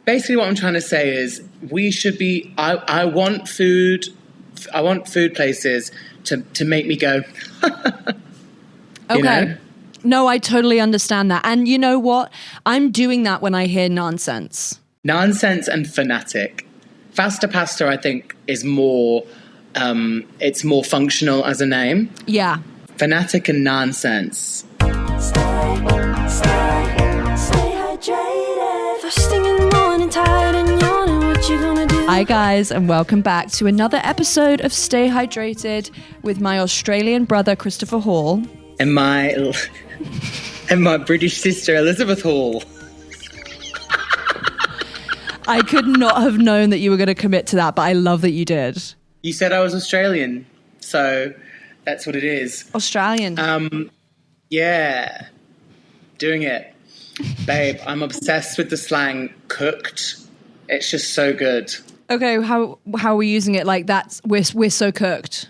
Basically what I'm trying to say is we should be, I want food places to make me go, Okay. you know? No, I totally understand that. And you know what? I'm doing that when I hear nonsense. Nonsense and fanatic. Faster Pasta, I think, is more, it's more functional as a name. Yeah. Fanatic and nonsense. Stay hydrated. First thing in the morning, tired and yawning, what you gonna do? Hi guys, and welcome back to another episode of Stay Hydrated with my Australian brother Christopher Hall. And my British sister Elizabeth Hall. I could not have known that you were going to commit to that, but I love that you did. You said I was Australian, so that's what it is. Australian. Yeah, doing it. Babe, I'm obsessed with the slang cooked. It's just so good. Okay, how are we using it? Like that's we're so cooked.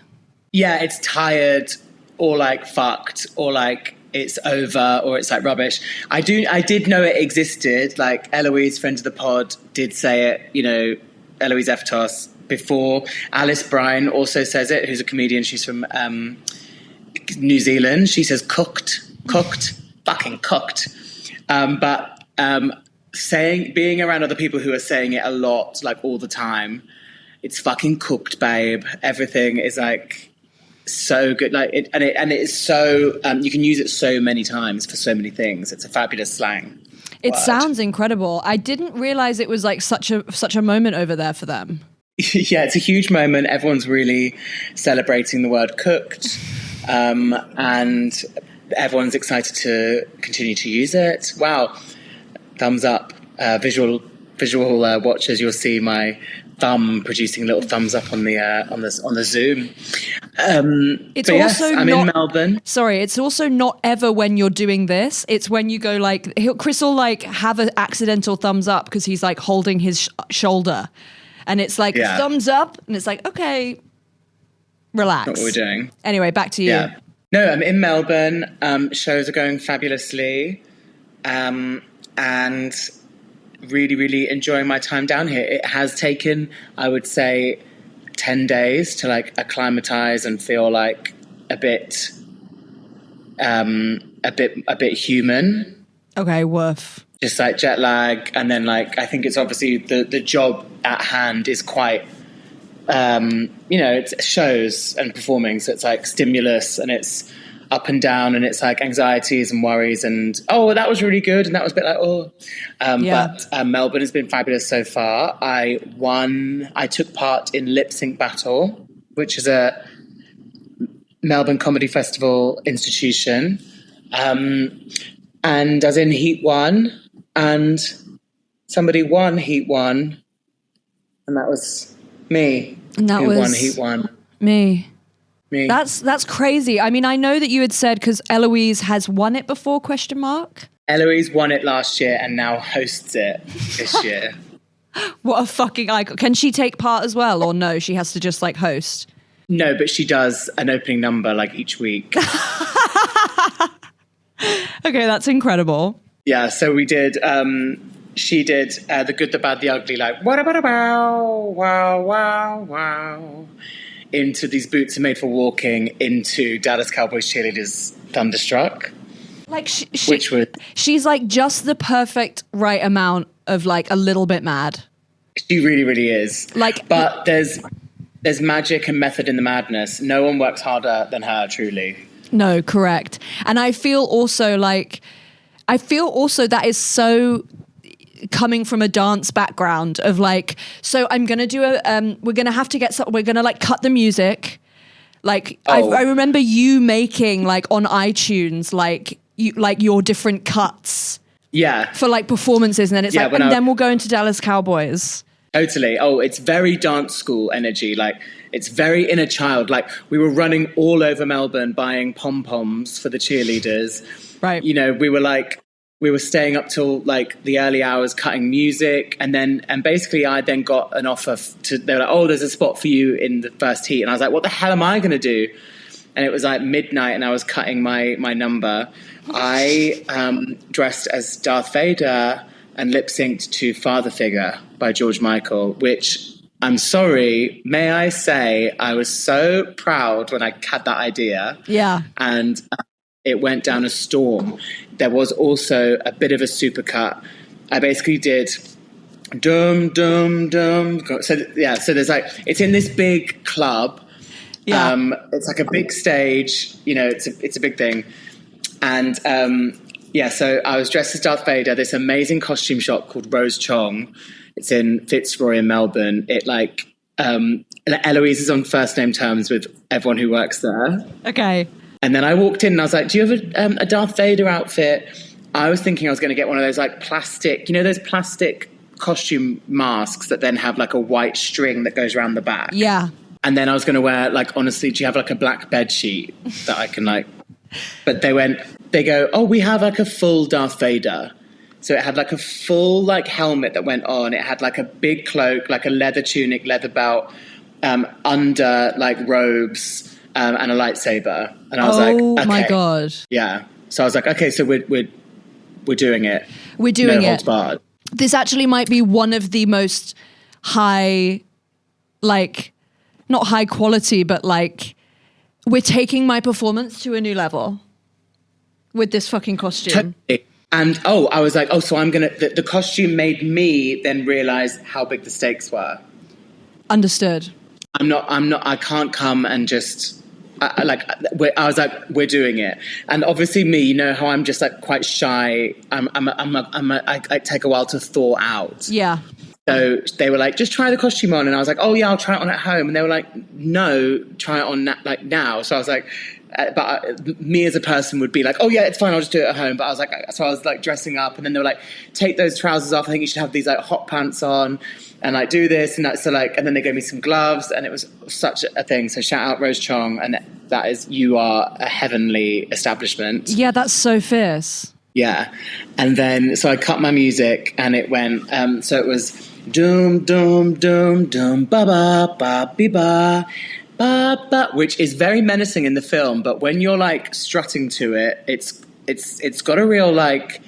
Yeah, it's tired or like fucked or like it's over or it's like rubbish. I did know it existed. Like Eloise, friend of the pod, did say it, you know, Eloise Eftos before. Alice Bryan also says it, who's a comedian. She's from New Zealand. She says cooked, fucking cooked. But being around other people who are saying it a lot, like all the time, it's fucking cooked, babe. Everything is like so good, like it is so you can use it so many times for so many things. It's a fabulous slang. It sounds incredible. I didn't realize it was like such a moment over there for them. Yeah, it's a huge moment. Everyone's really celebrating the word cooked, and everyone's excited to continue to use it. Wow, thumbs up. Visual watchers, you'll see my thumb producing little thumbs up on the Zoom. It's also I'm in Melbourne. Sorry, it's also not ever when you're doing this. It's when you go like Chris will like have an accidental thumbs up because he's like holding his shoulder, and it's like thumbs up, and it's like okay, relax. That's what we're doing. Anyway, back to you. Yeah. No, I'm in Melbourne. Shows are going fabulously, and really, really enjoying my time down here. It has taken, I would say, 10 days to like acclimatize and feel like a bit human. Okay, woof. Just like jet lag, and then like I think it's obviously the job at hand is quite, it's shows and performing, so it's like stimulus and it's up and down, and it's like anxieties and worries and that was really good, and that was a bit like but Melbourne has been fabulous so far. I took part in Lip Sync Battle, which is a Melbourne Comedy Festival institution, and I was in Heat 1, and somebody won Heat 1, and that was me. And that was won Heat 1. Me. That's crazy. I mean, I know that you had said because Eloise has won it before, ? Eloise won it last year and now hosts it this year. What a fucking icon. Can she take part as well, or no, she has to just like host? No, but she does an opening number like each week. Okay, that's incredible. Yeah, so we did, she did The Good, the Bad, the Ugly, like, wow, into These Boots Are Made for Walking, into Dallas Cowboys Cheerleaders Thunderstruck. Like she's like just the perfect right amount of like a little bit mad. She really, really is. Like, but there's magic and method in the madness. No one works harder than her, truly. No, correct. And I feel also that is so coming from a dance background of like, so I'm going to do we're going to have to we're going to like cut the music. Like, I remember you making like on iTunes, like your different cuts. Yeah. For like performances. And then it's then we'll go into Dallas Cowboys. Totally. Oh, it's very dance school energy. Like, it's very inner child. Like, we were running all over Melbourne buying pom-poms for the cheerleaders. Right. You know, we were staying up till like the early hours cutting music, and basically I then got an offer they were like, there's a spot for you in the first heat, and I was like, what the hell am I going to do? And it was like midnight, and I was cutting my number. I dressed as Darth Vader, and lip-synced to Father Figure by George Michael, which, I'm sorry, may I say, I was so proud when I had that idea. Yeah. And it went down a storm. There was also a bit of a supercut. I basically did dum, dum, dum. So there's like, it's in this big club. Yeah. It's like a big stage, you know, it's a big thing. And so I was dressed as Darth Vader, this amazing costume shop called Rose Chong. It's in Fitzroy in Melbourne. It like, Eloise is on first name terms with everyone who works there. Okay. And then I walked in and I was like, do you have a Darth Vader outfit? I was thinking I was going to get one of those like plastic, you know, those plastic costume masks that then have like a white string that goes around the back. Yeah. And then I was going to wear, like, honestly, do you have like a black bed sheet that I can like, but they go, oh, we have like a full Darth Vader. So it had like a full like helmet that went on. It had like a big cloak, like a leather tunic, leather belt, under like robes, and a lightsaber. And I was like, okay. Oh my God. Yeah. So I was like, okay, so we're doing it. We're doing no it. holds barred. This actually might be one of the most high, like, not high quality, but like, we're taking my performance to a new level with this fucking costume. Totally. And I was like, so I'm going to, the costume made me then realize how big the stakes were. Understood. I can't come and just, I was like, we're doing it. And obviously me, you know how I'm just like quite shy. I take a while to thaw out. Yeah. So they were like, just try the costume on. And I was like, oh yeah, I'll try it on at home. And they were like, no, try it on now. So I was like, me as a person would be like, oh yeah, it's fine, I'll just do it at home. But I was like dressing up, and then they were like, take those trousers off. I think you should have these like hot pants on, and like do this and that. So like, and then they gave me some gloves, and it was such a thing. So shout out Rose Chong, and that is, you are a heavenly establishment. Yeah, that's so fierce. Yeah. And then, so I cut my music, and it went, so it was doom, doom, doom, doom, ba ba ba be ba. Ba, ba, which is very menacing in the film, but when you're like strutting to it, it's got a real like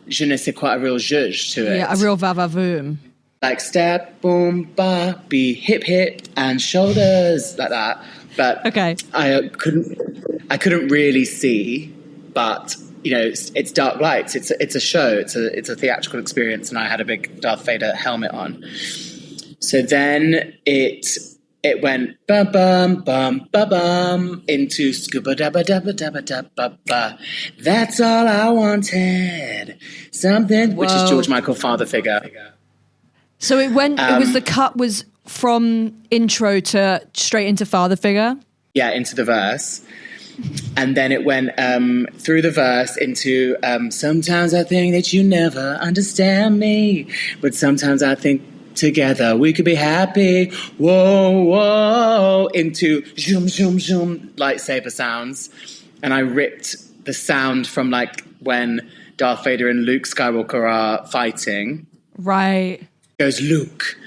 je ne sais quoi, a real zhuzh to it. Yeah, a real va-va-voom. Like step, boom, ba, be hip hip and shoulders like that. But okay, I couldn't really see, but you know, it's dark lights. It's a show. It's a theatrical experience, and I had a big Darth Vader helmet on. So then it went bum bum bum bum bum into scuba dabba dabba dabba dabba ba. That's all I wanted. Something. Whoa. Which is George Michael, Father Figure. So it went. It was the cut was from intro to straight into Father Figure. Yeah, into the verse, and then it went through the verse into sometimes I think that you never understand me, but sometimes I think together we could be happy. Whoa, whoa, into zoom, zoom, zoom lightsaber sounds, and I ripped the sound from like when Darth Vader and Luke Skywalker are fighting. Right. It goes, Luke,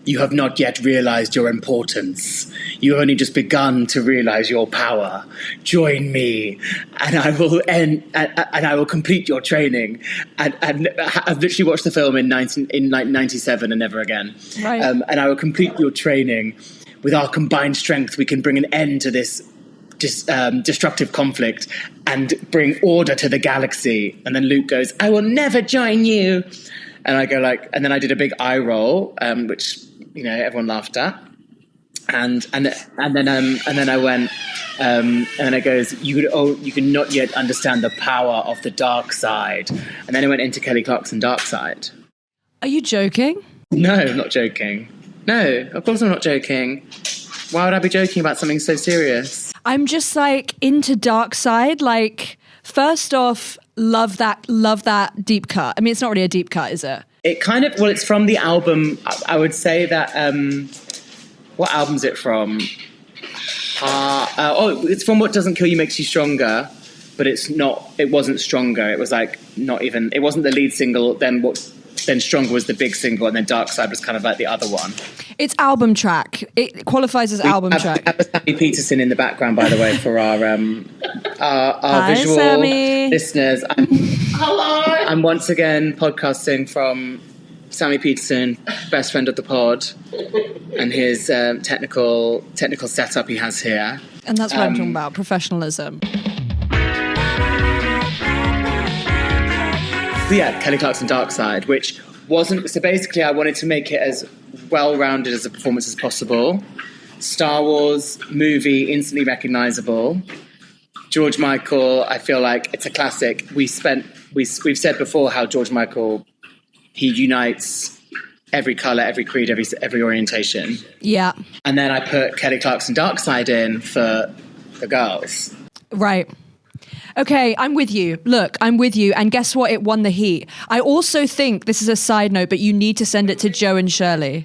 you have not yet realized your importance. You have only just begun to realize your power. Join me, and I will complete your training. And I've literally watched the film in 97 and never again. Right. And I will complete your training. With our combined strength, we can bring an end to this destructive conflict and bring order to the galaxy. And then Luke goes, I will never join you. And I go like, and then I did a big eye roll, which, you know, everyone laughed at. And then I went, and then it goes, you can not yet understand the power of the dark side. And then it went into Kelly Clarkson Dark Side. Are you joking? No, I'm not joking. No, of course I'm not joking. Why would I be joking about something so serious? I'm just like into Dark Side. Like, first off, love that deep cut. I mean, it's not really a deep cut, is it? It kind of, well, it's from the album. I would say that, what album's it from? It's from What Doesn't Kill You Makes You Stronger, but it wasn't Stronger. It was like not even, it wasn't the lead single. Then What then Stronger was the big single, and then Dark Side was kind of like the other one. It's album track. It qualifies as album track. We have Sammy Peterson in the background, by the way, for our Hi, visual Sammy. listeners. Hello! I'm once again podcasting from Sammy Peterson, best friend of the pod, and his technical setup he has here. And that's what I'm talking about, professionalism. So yeah, Kelly Clarkson Dark Side, which wasn't... So basically I wanted to make it as well-rounded as a performance as possible. Star Wars movie, instantly recognisable. George Michael, I feel like it's a classic. We've said before how George Michael, he unites every colour, every creed, every orientation. Yeah. And then I put Kelly Clarkson Dark Side in for the girls. Right. Okay, I'm with you. Look, I'm with you. And guess what? It won the heat. I also think, this is a side note, but you need to send it to Joe and Shirley.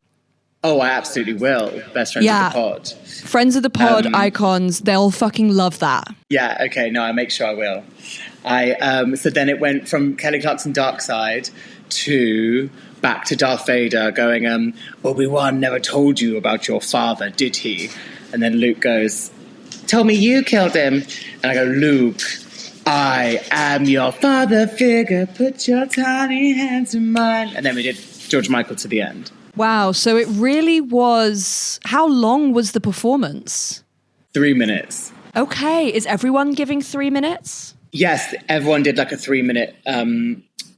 Oh, I absolutely will. Best friends of the pod. Friends of the pod, icons, they'll fucking love that. Yeah, okay, no, I make sure I will. So then it went from Kelly Clarkson Dark Side to back to Darth Vader going, Obi-Wan never told you about your father, did he? And then Luke goes, tell me you killed him. And I go, Luke, I am your father figure, put your tiny hands in mine. And then we did George Michael to the end. Wow, so it really was... How long was the performance? 3 minutes. Okay, is everyone giving 3 minutes? Yes, everyone did like a 3-minute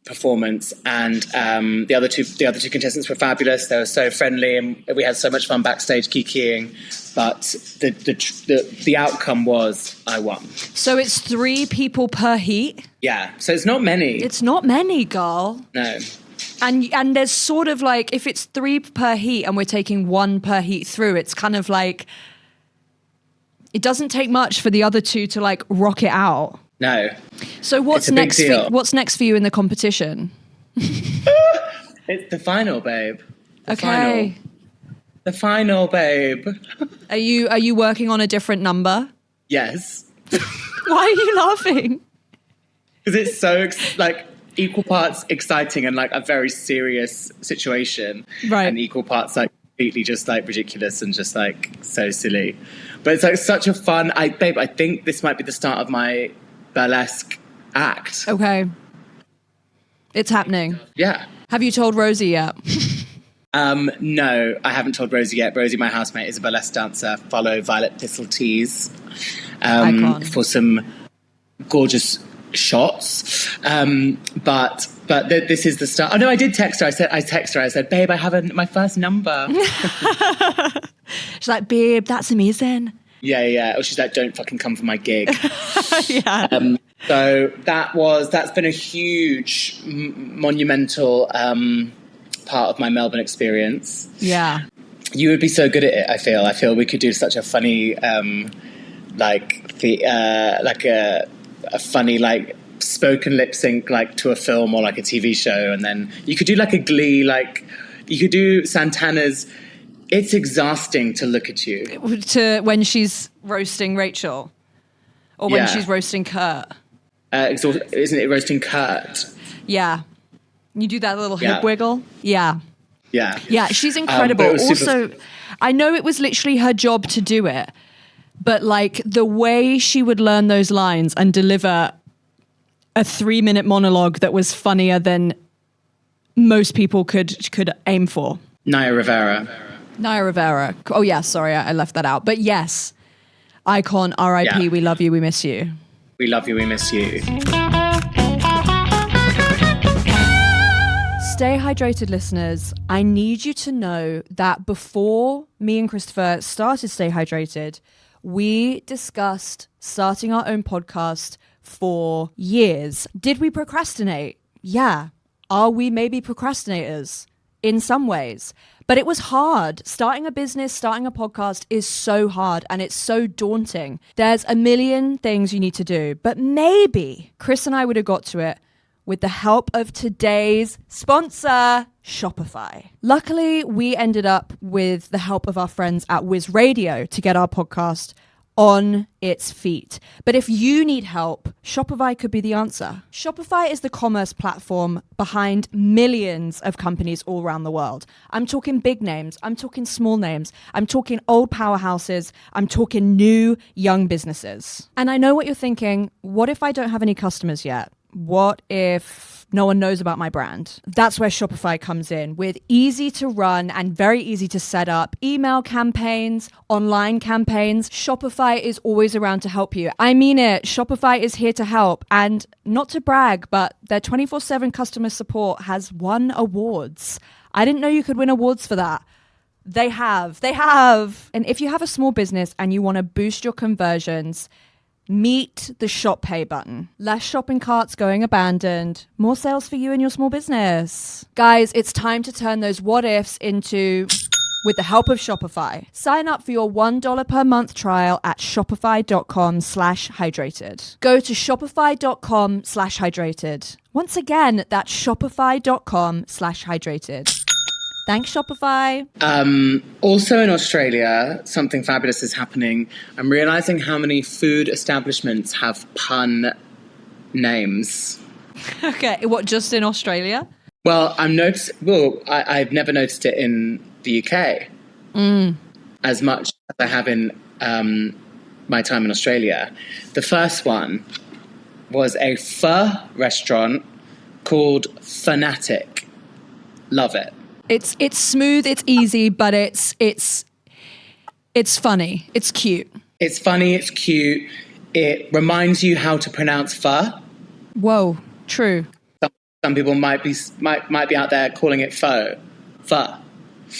performance, and the other two contestants were fabulous. They were so friendly, and we had so much fun backstage kikiing. But the outcome was I won. So it's 3 people per heat? Yeah, so it's not many. It's not many, girl. No. And there's sort of like, if it's 3 per heat and we're taking 1 per heat through, it's kind of like, it doesn't take much for the other 2 to like rock it out. No. So what's next for you in the competition? It's the final, babe. The final, babe. Are you working on a different number? Yes. Why are you laughing? Because it's so equal parts exciting and like a very serious situation, right? And equal parts like completely just like ridiculous and just like so silly. But it's like such a fun. I think this might be the start of my burlesque act. Okay, it's happening. Yeah. Have you told Rosie yet? No, I haven't told Rosie yet. Rosie, my housemate, is a burlesque dancer. Follow Violet Thistle Tees for some gorgeous shots. But this is the start. Oh no, I did text her. I said, babe, I have my first number. She's like, babe, that's amazing. Yeah. Or she's like, don't fucking come for my gig. Yeah. So that's been a huge, monumental part of my Melbourne experience. Yeah. You would be so good at it, I feel we could do such a funny, a funny, like, spoken lip sync, like, to a film or, like, a TV show. And then you could do, like, a Glee, like, you could do Santana's It's Exhausting to Look at You. When she's roasting Rachel? Or when she's roasting Kurt? Isn't it roasting Kurt? Yeah. You do that little hip wiggle? Yeah. Yeah. Yeah, she's incredible. Also, I know it was literally her job to do it, but like the way she would learn those lines and deliver a 3-minute monologue that was funnier than most people could aim for. Naya Rivera. Oh yeah, sorry, I left that out. But yes, icon, R.I.P., we love you, we miss you. We love you, we miss you. Stay hydrated, listeners. I need you to know that before me and Christopher started Stay Hydrated, we discussed starting our own podcast for years. Did we procrastinate? Yeah. Are we maybe procrastinators? In some ways. But it was hard. Starting a business, starting a podcast is so hard and it's so daunting. There's a million things you need to do, but maybe Chris and I would have got to it with the help of today's sponsor, Shopify. Luckily, we ended up with the help of our friends at Wiz Radio to get our podcast on its feet. But if you need help, Shopify could be the answer. Shopify is the commerce platform behind millions of companies all around the world. I'm talking big names. I'm talking small names. I'm talking old powerhouses. I'm talking new, young businesses. And I know what you're thinking. What if I don't have any customers yet? What if no one knows about my brand? That's where Shopify comes in with easy to run and very easy to set up email campaigns, online campaigns. Shopify is always around to help you. I mean it. Shopify is here to help. And not to brag, but their 24/7 customer support has won awards. I didn't know you could win awards for that. They have. And if you have a small business and you want to boost your conversions, meet the Shop Pay button. Less shopping carts going abandoned. More sales for you and your small business. Guys, it's time to turn those what ifs into with the help of Shopify. Sign up for your $1 per month trial at shopify.com/hydrated. Go to shopify.com/hydrated. Once again, that's shopify.com/hydrated. Thanks, Shopify. Also in Australia, something fabulous is happening. I'm realizing how many food establishments have pun names. Okay, what, just in Australia? Well, I've never noticed it in the UK as much as I have in my time in Australia. The first one was a pho restaurant called Fanatic. Love it. It's smooth, it's easy, but it's funny. It's cute. It's funny, it's cute. It reminds you how to pronounce pho. Whoa, true. Some people might be out there calling it pho.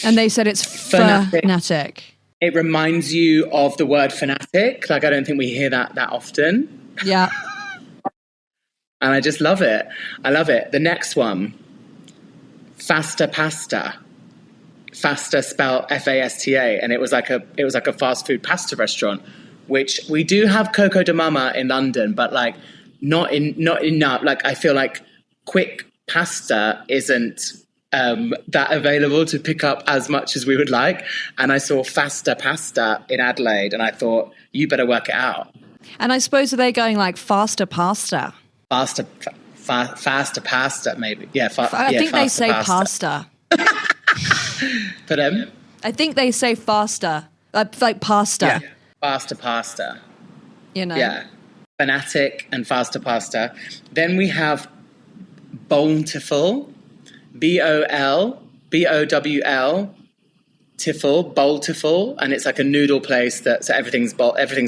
And they said it's fanatic. It reminds you of the word fanatic. Like, I don't think we hear that often. Yeah. And I just love it. I love it. The next one. Fasta Pasta. Fasta spelled F-A-S-T-A, and it was like a fast food pasta restaurant, which we do have Coco de Mama in London, but like not enough. Like, I feel like quick pasta isn't that available to pick up as much as we would like. And I saw Fasta Pasta in Adelaide, and I thought, you better work it out. And I suppose they're going like faster pasta. Faster pasta, maybe. Yeah, I think they say pasta. For them? I think they say faster, like pasta. Yeah, faster pasta. You know? Yeah, Fanatic and faster pasta. Then we have Bountiful, B-O-L-B-O-W-L, Bountiful, and it's like a noodle place so everything's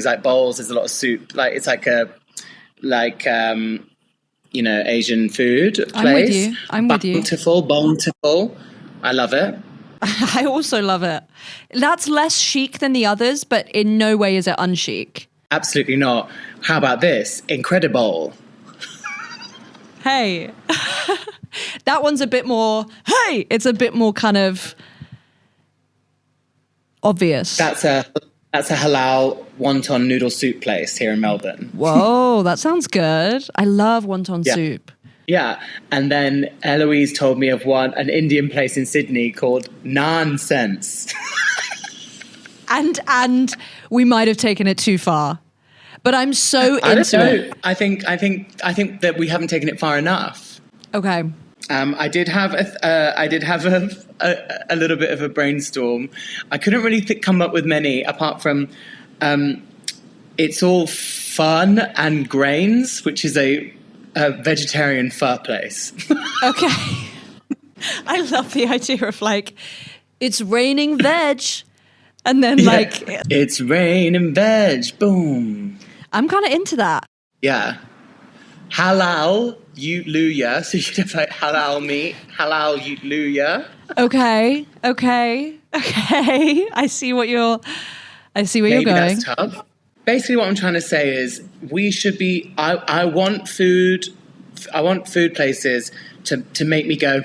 like bowls. There's a lot of soup. Like, it's like Asian food place. I'm with you. Bountiful. I love it. I also love it. That's less chic than the others, but in no way is it unchic. Absolutely not. How about this? Incredible. Hey. That one's a bit more, hey, it's a bit more kind of obvious. That's a halal wonton noodle soup place here in Melbourne. Whoa, that sounds good. I love wonton soup. Yeah, and then Eloise told me of an Indian place in Sydney called Nonsense. and we might have taken it too far, but I'm so into it. I think that we haven't taken it far enough. Okay. I did have a little bit of a brainstorm. I couldn't really come up with many apart from It's All Fun and Grains, which is a vegetarian pho place. Okay. I love the idea of like, it's raining veg. And then it's raining veg. Boom. I'm kind of into that. Yeah. Halal Luya. So you'd have like halal meat. Halal Luya. Okay. I see where you're going. That's tough. Basically, what I'm trying to say is we should be. I want food places to make me go.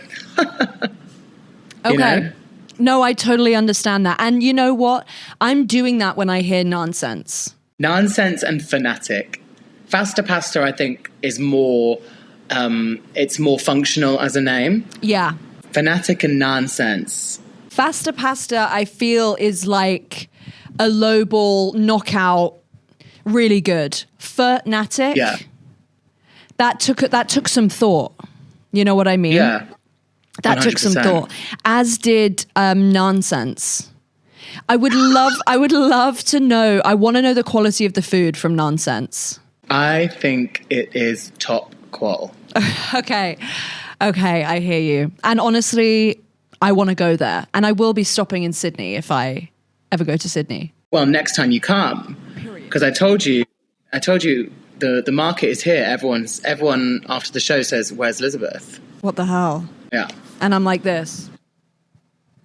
Okay. You know? No, I totally understand that. And you know what? I'm doing that when I hear nonsense. Nonsense and fanatic. Faster Pasta, I think, is more. It's more functional as a name. Yeah. Fanatic and Nonsense. Faster Pasta, I feel, is like a low ball knockout Really good. Furtnatic. Yeah. That took some thought. You know what I mean? Yeah. That took some 100%. thought. As did Nonsense. I would love to know. I want to know the quality of the food from Nonsense. I think it is top qual. Okay, I hear you. And honestly, I want to go there. And I will be stopping in Sydney if I ever go to Sydney. Well, next time you come, because I told you the market is here. Everyone after the show says, "Where's Elizabeth?" What the hell? Yeah. And I'm like this.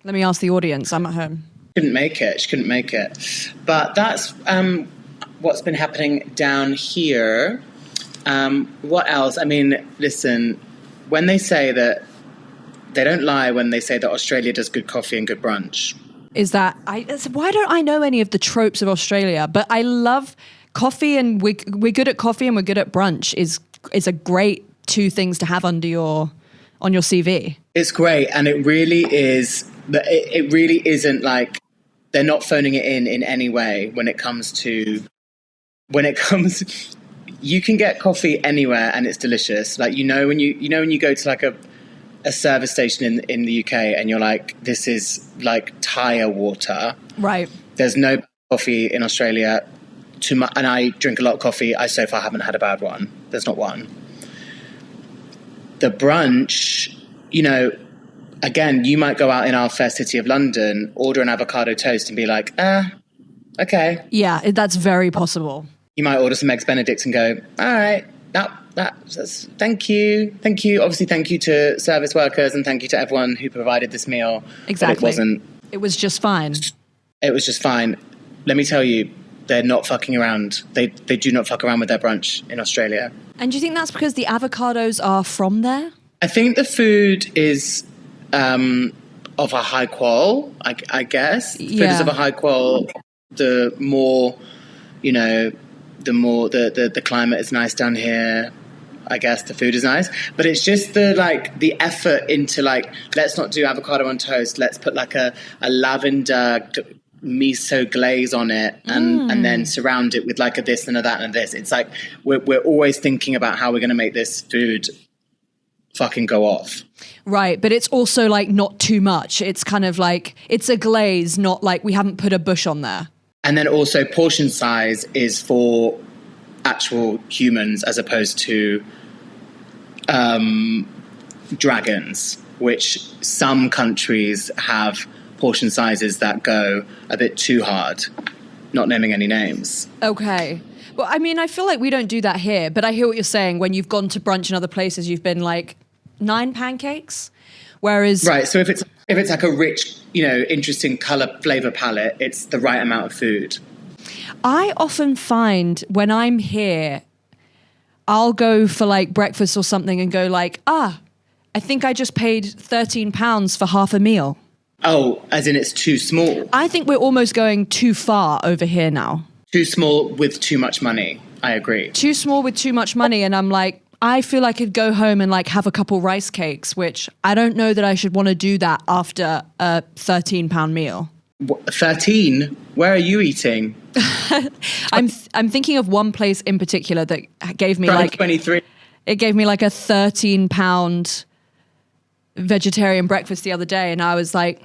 Let me ask the audience. I'm at home. She couldn't make it. But that's what's been happening down here. What else? I mean, listen, when they say that, they don't lie when they say that Australia does good coffee and good brunch. Why don't I know any of the tropes of Australia? But I love coffee, and we're good at coffee and we're good at brunch is a great two things to have on your CV. It's great, and it really is. It really isn't like they're not phoning it in any way when it comes. You can get coffee anywhere and it's delicious. Like when you go to like a service station in the UK and you're like, this is like tire water. Right. There's no coffee in Australia. And I drink a lot of coffee. I so far haven't had a bad one. There's not one. The brunch, again, you might go out in our fair city of London, order an avocado toast and be like, okay. Yeah, that's very possible. You might order some eggs Benedict and go, all right, that's thank you. Obviously, thank you to service workers and thank you to everyone who provided this meal. Exactly. But it was just fine. It was just fine. Let me tell you, they're not fucking around. They do not fuck around with their brunch in Australia. And do you think that's because the avocados are from there? I think the food is of a high qual, I guess. Yeah. Food is of a high qual. The more, the climate is nice down here. I guess the food is nice, but it's just the effort into let's not do avocado on toast. Let's put like a lavender miso glaze on it and then surround it with like a this and a that and a this. It's like we're always thinking about how we're going to make this food fucking go off. Right, but it's also like not too much. It's kind of like it's a glaze, not like we haven't put a bush on there. And then also portion size is for actual humans as opposed to dragons, which some countries have portion sizes that go a bit too hard, not naming any names. Okay. Well, I mean, I feel like we don't do that here, but I hear what you're saying. When you've gone to brunch in other places, you've been like 9 pancakes, whereas... Right, so if it's like a rich, interesting colour, flavour palette, it's the right amount of food. I often find when I'm here, I'll go for like breakfast or something and go like, I think I just paid £13 for half a meal. Oh, as in it's too small. I think we're almost going too far over here now. Too small with too much money. I agree. Too small with too much money. And I'm like, I feel like I could go home and like have a couple rice cakes, which I don't know that I should want to do that after a £13 meal. 13? Where are you eating? I'm thinking of one place in particular that gave me like 23. It gave me like a £13 vegetarian breakfast the other day, and I was like,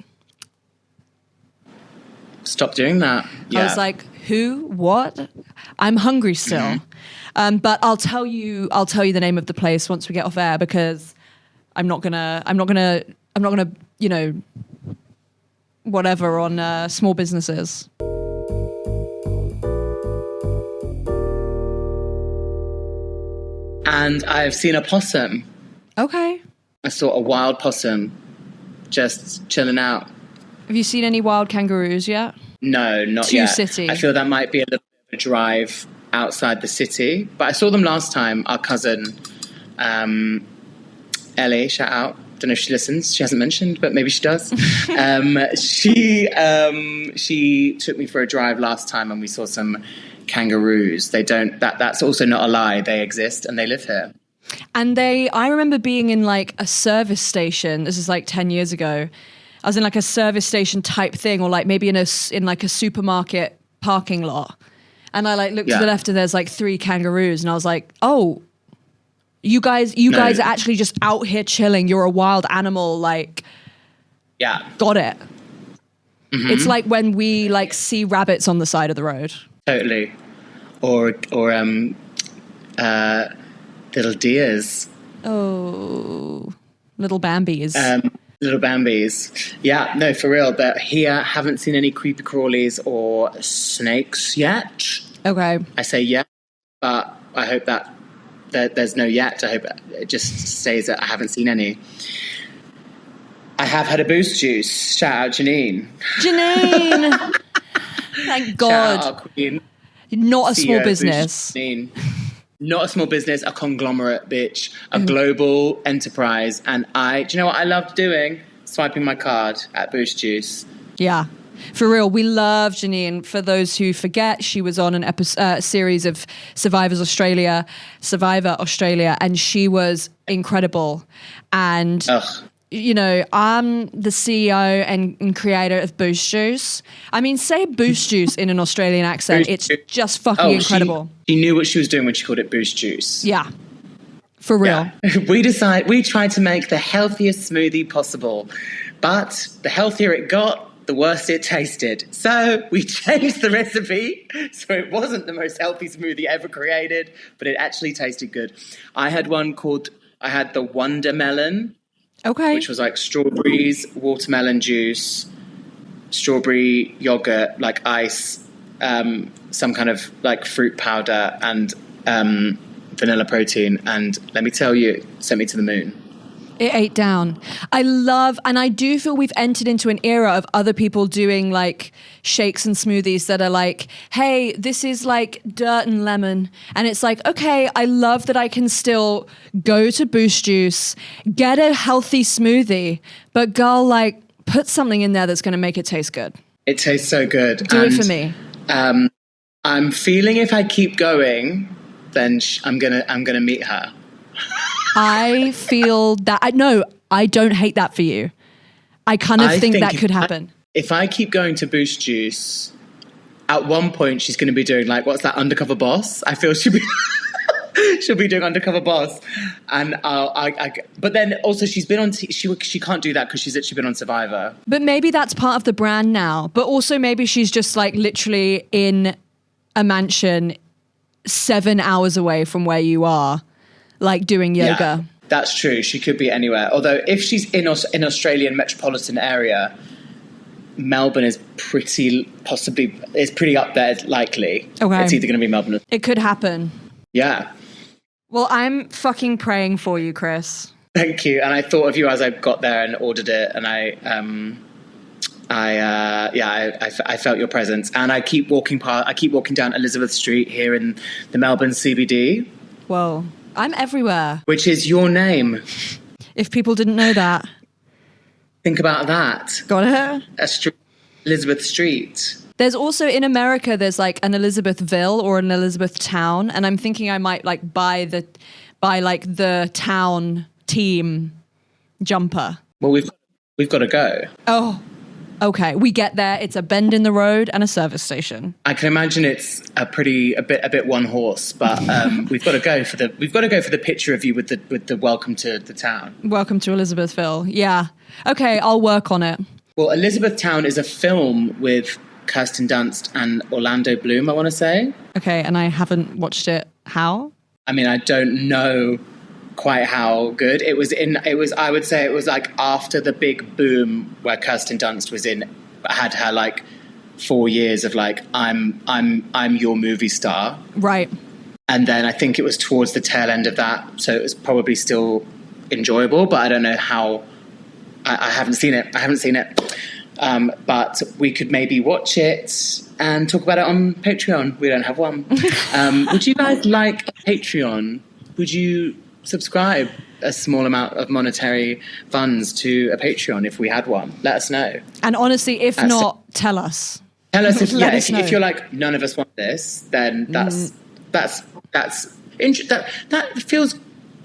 stop doing that. Yeah. I was like, who? What? I'm hungry still. Mm-hmm. But I'll tell you the name of the place once we get off air, because I'm not gonna, whatever on small businesses. And I've seen a possum. Okay. I saw a wild possum just chilling out. Have you seen any wild kangaroos yet? No, not Too yet. city. I feel that might be a little bit of a drive outside the city. But I saw them last time. Our cousin, Ellie, shout out. Don't know if she listens. She hasn't mentioned, but maybe she does. She took me for a drive last time and we saw some kangaroos. That's also not a lie. They exist and they live here. And I remember being in like a service station. This is like 10 years ago. I was in like a service station type thing, or like maybe in like a supermarket parking lot. And I like looked Yeah. to the left and there's like 3 kangaroos. And I was like, oh, you guys are actually just out here chilling. You're a wild animal. Like, Yeah. got it. Mm-hmm. It's like when we like see rabbits on the side of the road. Totally. Or little deers. Oh, little Bambies. Little Bambies. Yeah, no, for real. But here, haven't seen any creepy crawlies or snakes yet. Okay. I say yet, but I hope that there's no yet. I hope it just stays that I haven't seen any. I have had a boost juice. Shout out Janine. Janine! Thank God. Shout out Queen. Not a CEO, small business. Janine. Not a small business, a conglomerate, bitch. A global enterprise. And do you know what I loved doing? Swiping my card at Boost Juice. Yeah. For real, we love Janine. For those who forget, she was on an series of Survivor Australia, and she was incredible. And you know, I'm the CEO and creator of Boost Juice. I mean, say Boost Juice in an Australian accent. It's just fucking incredible. She knew what she was doing when she called it Boost Juice. Yeah. For real. Yeah. We tried to make the healthiest smoothie possible, but the healthier it got, the worse it tasted. So we changed the recipe. So it wasn't the most healthy smoothie ever created, but it actually tasted good. I had the Wonder Melon. Okay. Which was like strawberries, watermelon juice, strawberry yogurt, like ice, some kind of like fruit powder and vanilla protein. And let me tell you, it sent me to the moon. It ate down. And I do feel we've entered into an era of other people doing like shakes and smoothies that are like, hey, this is like dirt and lemon. And it's like, okay, I love that I can still go to Boost Juice, get a healthy smoothie, but girl, like put something in there that's going to make it taste good. It tastes so good. Do it for me. I'm feeling if I keep going, then I'm gonna meet her. I feel that. I don't hate that for you. I kind of think that could happen. If I keep going to Boost Juice, at one point she's going to be doing like, what's that, Undercover Boss? I feel she'll be doing Undercover Boss, and but then also she's been on. She can't do that because she's actually been on Survivor. But maybe that's part of the brand now. But also maybe she's just like literally in a mansion 7 hours away from where you are. Like doing yoga. Yeah, that's true. She could be anywhere. Although if she's in Australian metropolitan area, Melbourne is pretty up there, likely. Okay. It's either going to be Melbourne or... It could happen. Yeah. Well, I'm fucking praying for you, Chris. Thank you. And I thought of you as I got there and ordered it, and I felt your presence. And I keep walking down Elizabeth Street here in the Melbourne CBD. Whoa. I'm everywhere. Which is your name. If people didn't know that. Think about that. Got it? Elizabeth Street. There's also in America, there's like an Elizabethville or an Elizabeth Town. And I'm thinking I might like buy the town team jumper. Well, we've got to go. Oh, okay. We get there. It's a bend in the road and a service station. I can imagine it's a bit one horse, but we've got to go for the picture of you with the welcome to the town. Welcome to Elizabethville. Yeah. Okay, I'll work on it. Well, Elizabethtown is a film with Kirsten Dunst and Orlando Bloom, I want to say. Okay, and I haven't watched it. How? I mean, I don't know quite how good it was. I would say it was like after the big boom where Kirsten Dunst had her like 4 years of like I'm your movie star, right? And then I think it was towards the tail end of that, so it was probably still enjoyable, but I don't know how. I haven't seen it. But we could maybe watch it and talk about it on Patreon. We don't have one. Would you guys like a Patreon? Would you subscribe a small amount of monetary funds to a Patreon if we had one? Let us know. And honestly, if not, tell us. Tell us if you're like, none of us want this, then that feels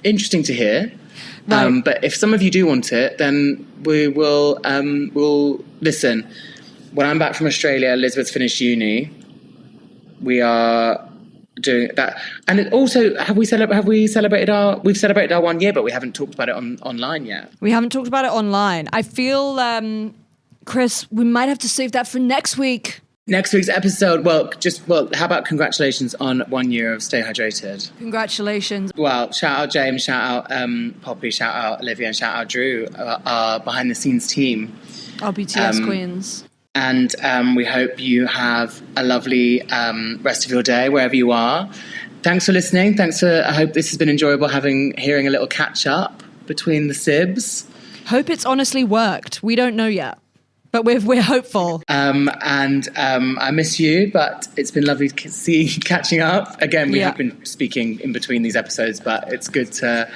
interesting to hear. Right. But if some of you do want it, then we'll listen. When I'm back from Australia, Elizabeth's finished uni. we are doing that. And it also, we've celebrated our 1 year, but we haven't talked about it online yet. We haven't talked about it online. I feel, Chris, we might have to save that for next week. Next week's episode, how about congratulations on 1 year of Stay Hydrated? Congratulations. Well, shout out James, shout out Poppy, shout out Olivia, and shout out Drew, our behind the scenes team. Our BTS queens. And we hope you have a lovely rest of your day, wherever you are. Thanks for listening. I hope this has been enjoyable, hearing a little catch up between the Sibs. Hope it's honestly worked. We don't know yet. But we're hopeful. And I miss you, but it's been lovely catching up. Again, we have been speaking in between these episodes, but it's good to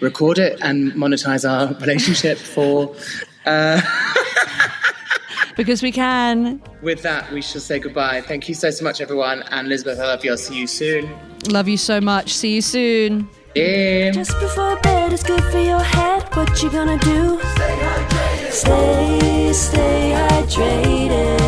record it and monetize our relationship for... because we can. With that, we shall say goodbye. Thank you so much, everyone. And Elizabeth, I love you. I'll see you soon. Love you so much. See you soon. Yeah. Just before bed is good for your head. What you gonna do? Stay hydrated. Stay hydrated.